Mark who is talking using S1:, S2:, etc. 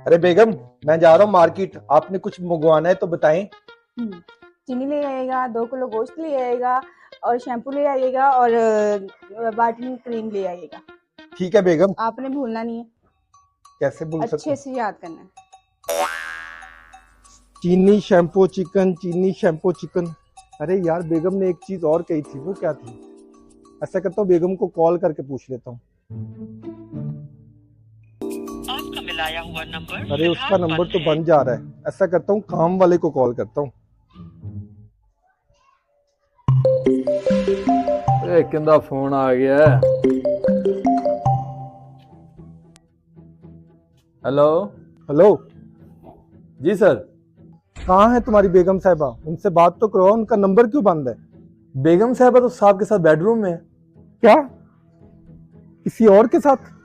S1: अरे बेगम, मैं जा रहा हूँ मार्केट, आपने कुछ मंगवाना है तो बताएं।
S2: चीनी ले आइएगा, 2 किलो गोश्त ले आइएगा और शैम्पू ले आइएगा और वाइटनिंग क्रीम ले आइएगा।
S1: ठीक है बेगम।
S2: आपने भूलना नहीं है,
S1: कैसे भूल सकता
S2: अच्छे
S1: हूँ?
S2: से याद करना है।
S1: चीनी शैम्पू चिकन, चीनी शैम्पू चिकन। अरे यार, बेगम ने एक चीज और कही थी, वो क्या थी? ऐसा करता हूँ, बेगम को कॉल करके पूछ लेता हूँ।
S3: आपका मिलाया हुआ नंबर
S1: अरे उसका नंबर तो बंद जा रहा है। ऐसा करता हूँ, काम वाले को कॉल करता हूँ।
S4: किंदा फोन आ गया है। हेलो।
S1: हेलो।
S4: जी सर।
S1: कहाँ है तुम्हारी बेगम साहिबा? उनसे बात तो करो, उनका नंबर क्यों बंद है?
S4: बेगम साहबा तो साहब के साथ बेडरूम में है।
S1: क्या? किसी और के साथ?